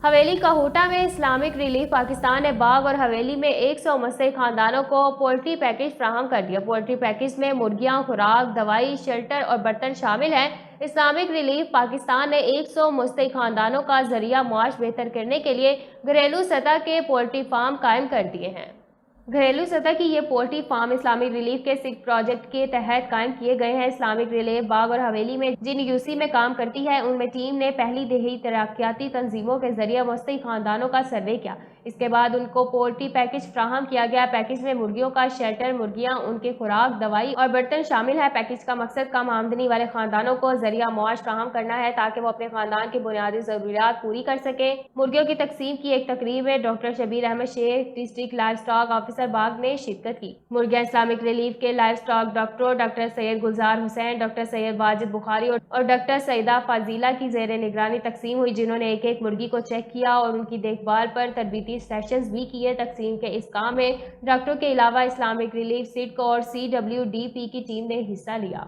حویلی کہوٹہ میں Islamic relief Pakistan نے باغ اور حویلی میں 100 مستحق خاندانوں کو پولٹری پیکج فراہم کر دیا۔ پولٹری پیکج میں مرغیاں، خوراک، دوائی، شیلٹر اور برتن شامل ہیں۔ اسلامک ریلیف پاکستان نے 100 مستحق خاندانوں کا ذریعہ معاش بہتر کرنے کے لیے گھریلو سطح کے پولٹری فارم قائم کر دیے ہیں۔ گھریلو سطح کی یہ پولٹری فارم اسلامک ریلیف کے سکھ پروجیکٹ کے تحت قائم کیے گئے ہیں۔ اسلامک ریلیف باغ اور حویلی میں جن یوسی میں کام کرتی ہے، ان میں ٹیم نے پہلی دیہی ترقیاتی تنظیموں کے ذریعے مستحق خاندانوں کا سروے کیا۔ اس کے بعد ان کو پولٹری پیکج فراہم کیا گیا۔ پیکج میں مرغیوں کا شیلٹر، مرغیاں، ان کی خوراک، دوائی اور برتن شامل ہے۔ پیکج کا مقصد کم آمدنی والے خاندانوں کو ذریعہ معاش فراہم کرنا ہے تاکہ وہ اپنے خاندان کی بنیادی ضروریات پوری کر سکیں۔ مرغیوں کی تقسیم کی ایک تقریب میں ڈاکٹر شبیر احمد شیخ، ڈسٹرکٹ لائف اسٹاک آفیسر باغ نے شرکت کی۔ مرغیاں اسلامک ریلیف کے لائف اسٹاک ڈاکٹروں ڈاکٹر سید گلزار حسین، ڈاکٹر سید واجد بخاری اور ڈاکٹر سیدہ فاضلہ کی زیر نگرانی تقسیم ہوئی، جنہوں نے ایک ایک مرغی کو چیک کیا اور ان کی دیکھ بھال پر تربیتی سیشنز بھی کیے۔ تقسیم کے اس کام میں ڈاکٹروں کے علاوہ اسلامک ریلیف سڈکو اور CWDP کی ٹیم نے حصہ لیا۔